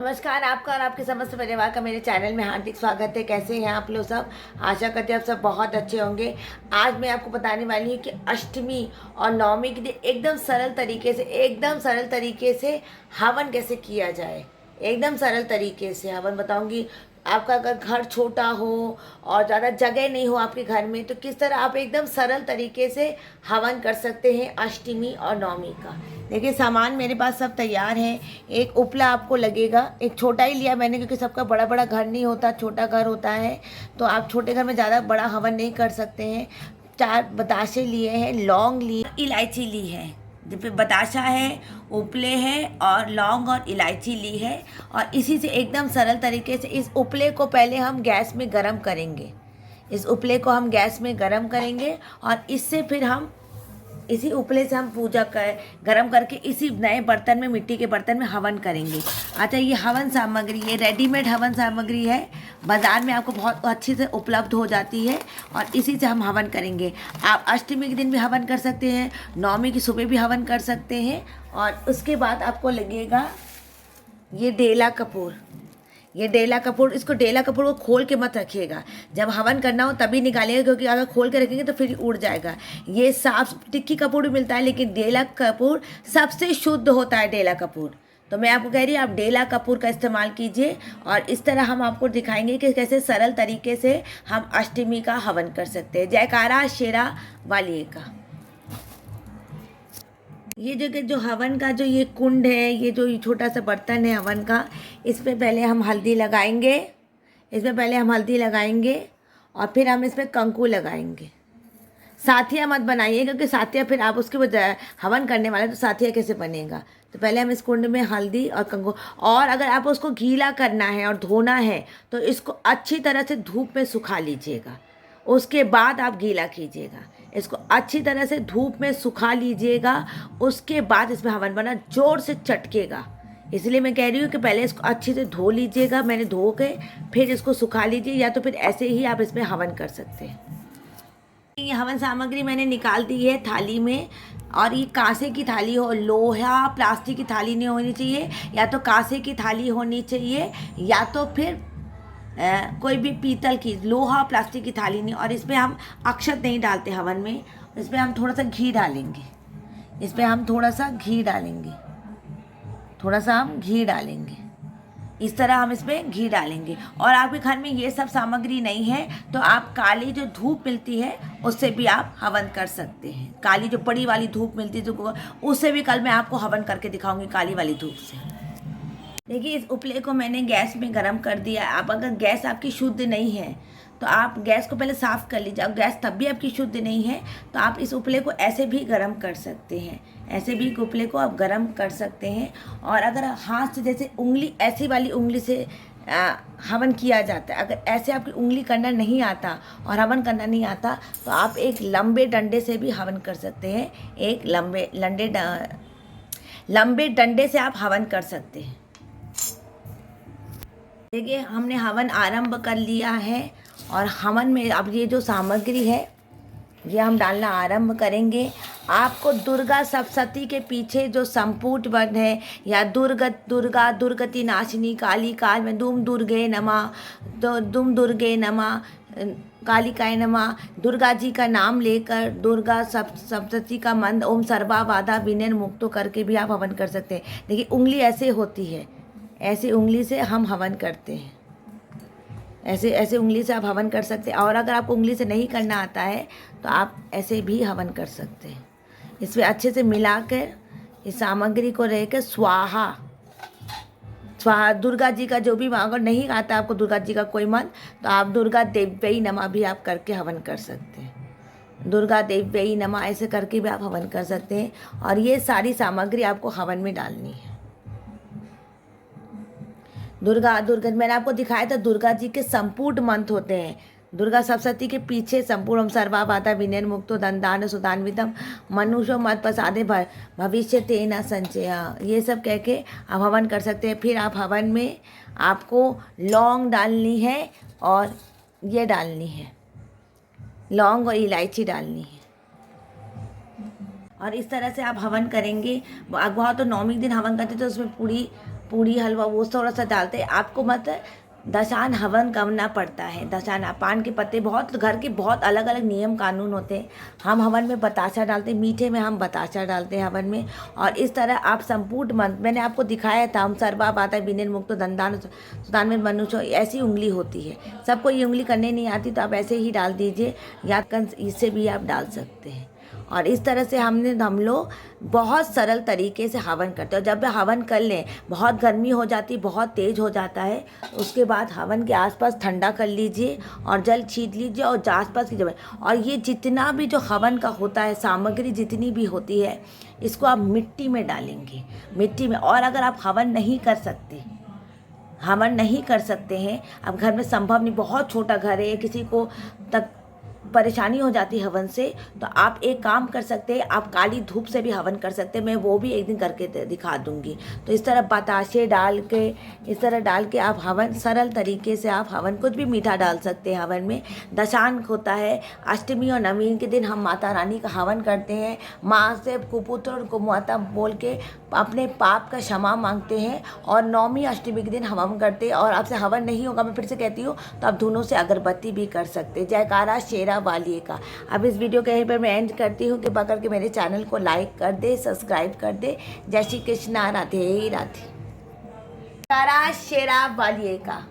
नमस्कार आपका और आपके समस्त परिवार का मेरे चैनल में हार्दिक स्वागत है। कैसे हैं आप लोग सब? आशा करते हैं आप सब बहुत अच्छे होंगे। आज मैं आपको बताने वाली हूँ कि अष्टमी और नवमी के दिन एकदम सरल तरीके से हवन कैसे किया जाए। एकदम सरल तरीके से हवन बताऊँगी। आपका अगर घर छोटा हो और ज़्यादा जगह नहीं हो आपके घर में, तो किस तरह आप एकदम सरल तरीके से हवन कर सकते हैं अष्टमी और नवमी का। देखिए, सामान मेरे पास सब तैयार है। एक उपला आपको लगेगा, एक छोटा ही लिया मैंने क्योंकि सबका बड़ा बड़ा घर नहीं होता, छोटा घर होता है, तो आप छोटे घर में ज़्यादा बड़ा हवन नहीं कर सकते हैं। 4 बताशे लिए हैं, लौंग लिए, इलायची ली है। जब पे बताशा है, उपले हैं और लौंग और इलायची ली है। और इसी से एकदम सरल तरीके से इस उपले को पहले हम गैस में गरम करेंगे। इस उपले को हम गैस में गरम करेंगे और इससे फिर हम इसी उपले से हम गरम करके इसी नए बर्तन में, मिट्टी के बर्तन में हवन करेंगे। अच्छा, ये हवन सामग्री, ये रेडीमेड हवन सामग्री है, बाज़ार में आपको बहुत अच्छी से उपलब्ध हो जाती है और इसी से हम हवन करेंगे। आप अष्टमी के दिन भी हवन कर सकते हैं, नवमी की सुबह भी हवन कर सकते हैं। और उसके बाद आपको लगेगा ये डेला कपूर। ये डेला कपूर, इसको डेला कपूर को खोल के मत रखिएगा, जब हवन करना हो तभी निकालिएगा, क्योंकि अगर खोल के रखेंगे तो फिर उड़ जाएगा। ये साफ टिक्की कपूर भी मिलता है, लेकिन डेला कपूर सबसे शुद्ध होता है। डेला कपूर तो मैं आपको कह रही हूँ, आप डेला कपूर का इस्तेमाल कीजिए। और इस तरह हम आपको दिखाएंगे कि कैसे सरल तरीके से हम अष्टमी का हवन कर सकते हैं। जयकारा शेरा वाली का। ये जो हवन का जो ये कुंड है, ये जो छोटा सा बर्तन है हवन का, इसमें पहले हम हल्दी लगाएंगे। और फिर हम इसमें कंकु लगाएंगे। साथिया मत बनाइए, क्योंकि साथिया फिर आप उसके बजाय हवन करने वाले, तो साथिया कैसे बनेगा। तो पहले हम इस कुंड में हल्दी और कंकु, और अगर आप उसको गीला करना है और धोना है तो इसको अच्छी तरह से धूप में सुखा लीजिएगा। उसके बाद आप गीला कीजिएगा। इसको अच्छी तरह से धूप में सुखा लीजिएगा, उसके बाद इसमें हवन बना ज़ोर से चटकेगा। इसलिए मैं कह रही हूँ कि पहले इसको अच्छे से धो लीजिएगा। मैंने धो के फिर इसको सुखा लीजिए, या तो फिर ऐसे ही आप इसमें हवन कर सकते हैं। ये हवन सामग्री मैंने निकाल दी है थाली में। और ये कांसे की थाली हो, लोहा प्लास्टिक की थाली नहीं होनी चाहिए, या तो कांसे की थाली होनी चाहिए, या तो फिर कोई भी पीतल की, लोहा प्लास्टिक की थाली नहीं। और इसमें हम अक्षत नहीं डालते हवन में, इसमें हम थोड़ा सा घी डालेंगे। इस तरह हम इसमें घी डालेंगे। और आपके घर में ये सब सामग्री नहीं है तो आप काली जो धूप मिलती है उससे भी आप हवन कर सकते हैं। काली जो बड़ी वाली धूप मिलती है, जो उससे भी कल मैं आपको हवन करके दिखाऊंगी, काली वाली धूप से। देखिए, इस उपले को मैंने गैस में गरम कर दिया। आप अगर गैस आपकी शुद्ध नहीं है तो आप गैस को पहले साफ़ कर लीजिए। अब गैस तब भी आपकी शुद्ध नहीं है तो आप इस उपले को ऐसे भी गरम कर सकते हैं। ऐसे भी उपले को आप गरम कर सकते हैं। और अगर हाथ से, जैसे उंगली, ऐसी वाली उंगली से हवन किया जाता है, अगर ऐसे आपकी उंगली करना नहीं आता और हवन करना नहीं आता, तो आप एक लंबे डंडे से भी हवन कर सकते हैं। एक लंबे डंडे से आप हवन कर सकते हैं। देखिए, हमने हवन आरंभ कर लिया है। और हवन में अब ये जो सामग्री है ये हम डालना आरंभ करेंगे। आपको दुर्गा सप्तशती के पीछे जो संपुट वर्ण है, या दुर्गा दुर्गति नाशिनी काली काल में दुम दुर्गे नमः कालिकाय नमः, दुर्गा जी का नाम लेकर दुर्गा सप्तशती का मंत्र ओम सर्वा बाधा विनिर्मुक्तो करके भी आप हवन कर सकते हैं। देखिए, उंगली ऐसे होती है, ऐसे उंगली से हम हवन करते हैं। ऐसे उंगली से आप हवन कर सकते हैं। और अगर आपको उंगली से नहीं करना आता है तो आप ऐसे भी हवन कर सकते हैं। इसमें अच्छे से मिलाकर इस सामग्री को रहकर स्वाहा दुर्गा जी का जो भी, अगर नहीं आता आपको दुर्गा जी का कोई मंत्र, तो आप दुर्गा देव्यै नमः भी आप करके हवन कर सकते हैं। दुर्गा देव्यै नमः ऐसे करके भी आप हवन कर सकते हैं। और ये सारी सामग्री आपको हवन में डालनी है। दुर्गा मैंने आपको दिखाया था, दुर्गा जी के संपूर्ण मंत्र होते हैं। दुर्गा सप्तशती के पीछे संपूर्ण सर्वा बाधा विनिर्मुक्तो दंडान सुदान्वितम मनुष्यो मत प्रसादे भविष्य तेना संचय, ये सब कह के आप हवन कर सकते हैं। फिर आप हवन में आपको लौंग डालनी है, और ये डालनी है, लौंग और इलायची डालनी है। और इस तरह से आप हवन करेंगे। बहुत तो नौमी दिन हवन करते तो उसमें पूरी पूड़ी हलवा वो थोड़ा सा डालते हैं। आपको मतलब दशान हवन करना पड़ता है। दशान पान के पत्ते, बहुत घर के बहुत अलग अलग नियम कानून होते हैं। हम हवन में बताशा डालते हैं, मीठे में हम बताशा डालते हैं हवन में। और इस तरह आप संपूर्ण मंत्र, मैंने आपको दिखाया था, हम सर्वा बाता विनय मुक्त दंडान सुदान में मनुष्य, ऐसी उंगली होती है। सबको ये उंगली करने नहीं आती तो आप ऐसे ही डाल दीजिए, या इससे भी आप डाल सकते हैं। और इस तरह से हम लोग बहुत सरल तरीके से हवन करते हैं। जब हवन कर लें, बहुत गर्मी हो जाती, बहुत तेज़ हो जाता है, उसके बाद हवन के आसपास ठंडा कर लीजिए और जल छीट लीजिए और आसपास की जगह। और ये जितना भी जो हवन का होता है, सामग्री जितनी भी होती है, इसको आप मिट्टी में डालेंगे, मिट्टी में। और अगर आप हवन नहीं कर सकते हैं, अब घर में संभव नहीं, बहुत छोटा घर है, किसी को तक परेशानी हो जाती है हवन से, तो आप एक काम कर सकते हैं, आप काली धूप से भी हवन कर सकते हैं। मैं वो भी एक दिन करके दिखा दूंगी। तो इस तरह बताशे डाल के आप हवन, सरल तरीके से आप हवन, कुछ भी मीठा डाल सकते हैं हवन में। दशांक होता है, अष्टमी और नवमी के दिन हम माता रानी का हवन करते हैं। माँ से कुपुत्र और कुमाता बोल के अपने पाप का क्षमा मांगते हैं। और नौमी अष्टमी के दिन हवन करते हैं। और आपसे हवन नहीं होगा, मैं फिर से कहती हूँ, तो आप दोनों से अगरबत्ती भी कर सकते हैं। जयकारा शेरा वालिए का। अब इस वीडियो के यहीं पर मैं एंड करती हूँ। कृपा करके मेरे चैनल को लाइक कर दे, सब्सक्राइब कर दे। जय श्री कृष्णा, राधे राधे। जयकारा शेरा वालिए का।